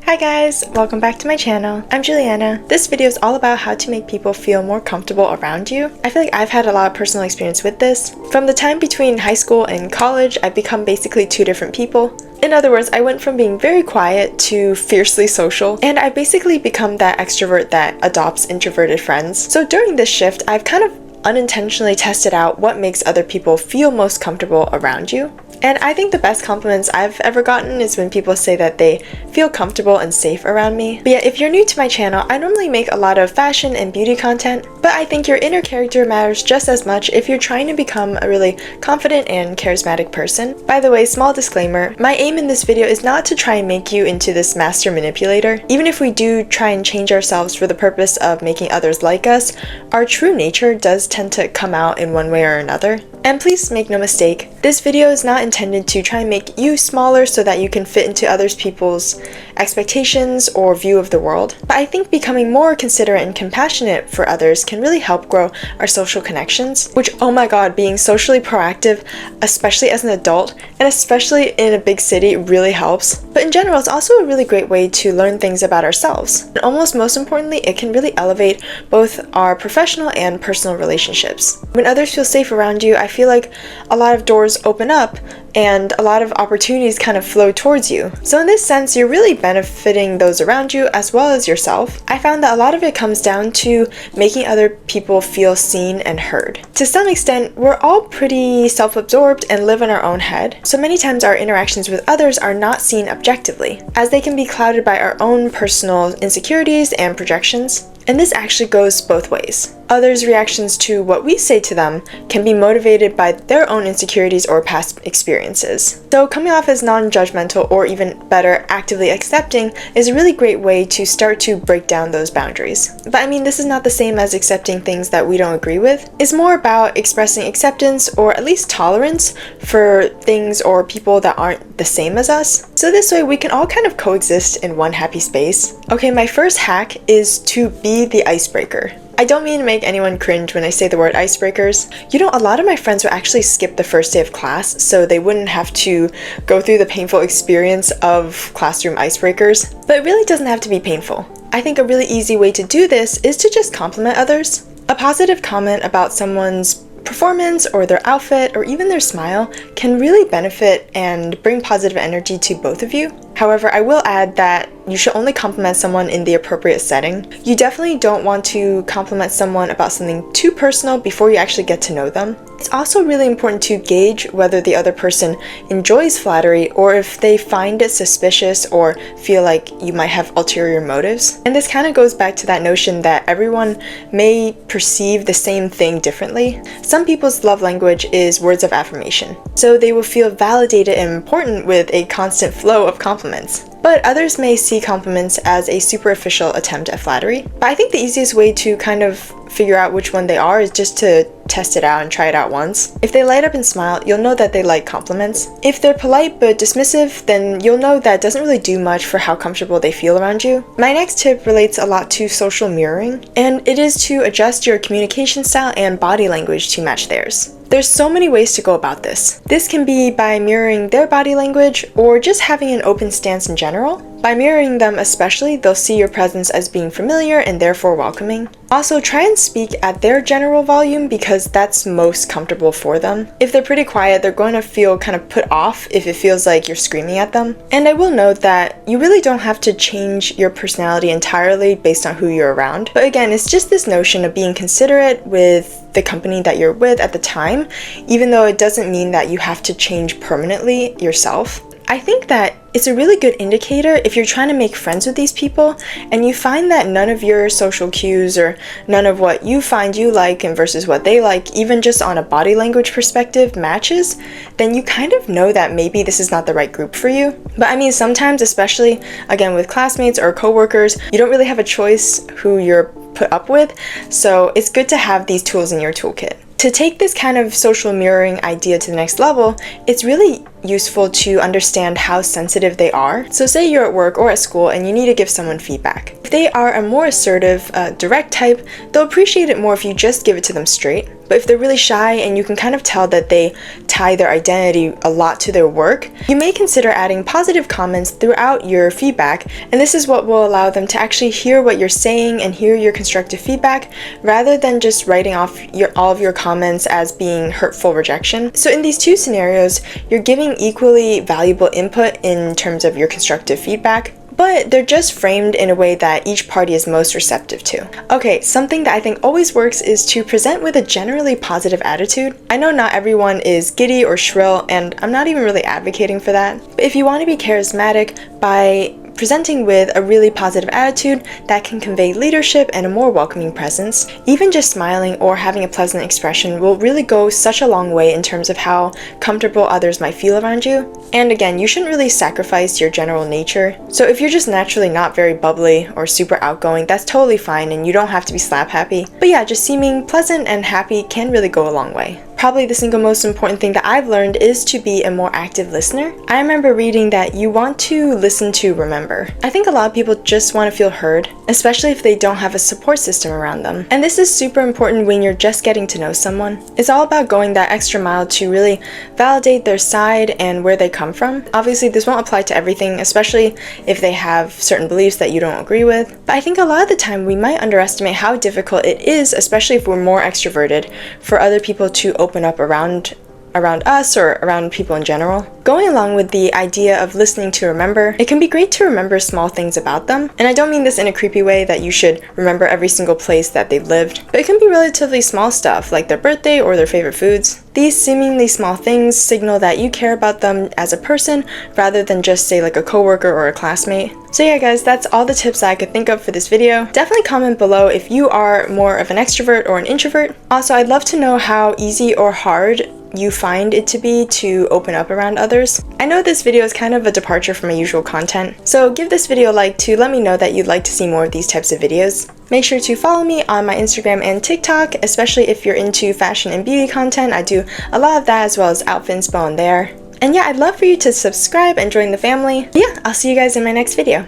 Hi guys, welcome back to my channel. I'm Juliana. This video is all about how to make people feel more comfortable around you. I feel like I've had a lot of personal experience with this. From the time between high school and college, I've become basically two different people. In other words, I went from being very quiet to fiercely social, and I've basically become that extrovert that adopts introverted friends. So during this shift, I've kind of unintentionally tested out what makes other people feel most comfortable around you. And I think the best compliments I've ever gotten is when people say that they feel comfortable and safe around me. But yeah, if you're new to my channel, I normally make a lot of fashion and beauty content, but I think your inner character matters just as much if you're trying to become a really confident and charismatic person. By the way, small disclaimer, my aim in this video is not to try and make you into this master manipulator. Even if we do try and change ourselves for the purpose of making others like us, our true nature does tend to come out in one way or another. And please make no mistake, this video is not intended to try and make you smaller so that you can fit into other people's expectations or view of the world. But I think becoming more considerate and compassionate for others can really help grow our social connections, which, oh my god, being socially proactive, especially as an adult, and especially in a big city, really helps. But in general, it's also a really great way to learn things about ourselves. And almost most importantly, it can really elevate both our professional and personal relationships. When others feel safe around you, I feel like a lot of doors open up and a lot of opportunities kind of flow towards you. So in this sense, you're really benefiting those around you as well as yourself. I found that a lot of it comes down to making other people feel seen and heard. To some extent, we're all pretty self-absorbed and live in our own head. So many times our interactions with others are not seen objectively, as they can be clouded by our own personal insecurities and projections. And this actually goes both ways. Others' reactions to what we say to them can be motivated by their own insecurities or past experiences. So coming off as non-judgmental, or even better, actively accepting, is a really great way to start to break down those boundaries. But I mean, this is not the same as accepting things that we don't agree with. It's more about expressing acceptance or at least tolerance for things or people that aren't the same as us. So this way we can all kind of coexist in one happy space. Okay, my first hack is to be the icebreaker. I don't mean to make anyone cringe when I say the word icebreakers. You know, a lot of my friends would actually skip the first day of class so they wouldn't have to go through the painful experience of classroom icebreakers. But it really doesn't have to be painful. I think a really easy way to do this is to just compliment others. A positive comment about someone's performance or their outfit or even their smile can really benefit and bring positive energy to both of you. However, I will add that you should only compliment someone in the appropriate setting. You definitely don't want to compliment someone about something too personal before you actually get to know them. It's also really important to gauge whether the other person enjoys flattery or if they find it suspicious or feel like you might have ulterior motives. And this kind of goes back to that notion that everyone may perceive the same thing differently. Some people's love language is words of affirmation, so they will feel validated and important with a constant flow of compliments. But others may see compliments as a superficial attempt at flattery. But I think the easiest way to kind of figure out which one they are is just to test it out and try it out once. If they light up and smile, you'll know that they like compliments. If they're polite but dismissive, then you'll know that doesn't really do much for how comfortable they feel around you. My next tip relates a lot to social mirroring, and it is to adjust your communication style and body language to match theirs. There's so many ways to go about this. This can be by mirroring their body language or just having an open stance in general. By mirroring them especially, they'll see your presence as being familiar and therefore welcoming. Also, try and speak at their general volume because that's most comfortable for them. If they're pretty quiet, they're going to feel kind of put off if it feels like you're screaming at them. And I will note that you really don't have to change your personality entirely based on who you're around. But again, it's just this notion of being considerate with the company that you're with at the time, even though it doesn't mean that you have to change permanently yourself. I think that it's a really good indicator if you're trying to make friends with these people and you find that none of your social cues or none of what you find you like and versus what they like, even just on a body language perspective, matches, then you kind of know that maybe this is not the right group for you. But I mean, sometimes, especially again with classmates or coworkers, you don't really have a choice who you're put up with, so it's good to have these tools in your toolkit. To take this kind of social mirroring idea to the next level, it's really useful to understand how sensitive they are. So say you're at work or at school and you need to give someone feedback. If they are a more assertive, direct type, they'll appreciate it more if you just give it to them straight. But if they're really shy and you can kind of tell that they tie their identity a lot to their work, you may consider adding positive comments throughout your feedback, and this is what will allow them to actually hear what you're saying and hear your constructive feedback rather than just writing off all of your comments as being hurtful rejection. So in these two scenarios, you're giving equally valuable input in terms of your constructive feedback, but they're just framed in a way that each party is most receptive to. Okay, something that I think always works is to present with a generally positive attitude. I know not everyone is giddy or shrill, and I'm not even really advocating for that. But if you want to be charismatic by presenting with a really positive attitude that can convey leadership and a more welcoming presence, even just smiling or having a pleasant expression will really go such a long way in terms of how comfortable others might feel around you. And again, you shouldn't really sacrifice your general nature. So if you're just naturally not very bubbly or super outgoing, that's totally fine and you don't have to be slap happy. But yeah, just seeming pleasant and happy can really go a long way. Probably the single most important thing that I've learned is to be a more active listener. I remember reading that you want to listen to remember. I think a lot of people just want to feel heard, especially if they don't have a support system around them. And this is super important when you're just getting to know someone. It's all about going that extra mile to really validate their side and where they come from. Obviously, this won't apply to everything, especially if they have certain beliefs that you don't agree with. But I think a lot of the time we might underestimate how difficult it is, especially if we're more extroverted, for other people to open up around us or around people in general. Going along with the idea of listening to remember, it can be great to remember small things about them. And I don't mean this in a creepy way that you should remember every single place that they've lived, but it can be relatively small stuff like their birthday or their favorite foods. These seemingly small things signal that you care about them as a person rather than just say like a coworker or a classmate. So yeah guys, that's all the tips I could think of for this video. Definitely comment below if you are more of an extrovert or an introvert. Also, I'd love to know how easy or hard you find it to be to open up around others. I know this video is kind of a departure from my usual content, so give this video a like to let me know that you'd like to see more of these types of videos. Make sure to follow me on my Instagram and TikTok, especially if you're into fashion and beauty content. I do a lot of that as well as outfit inspo on there. And yeah, I'd love for you to subscribe and join the family. Yeah, I'll see you guys in my next video.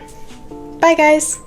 Bye guys!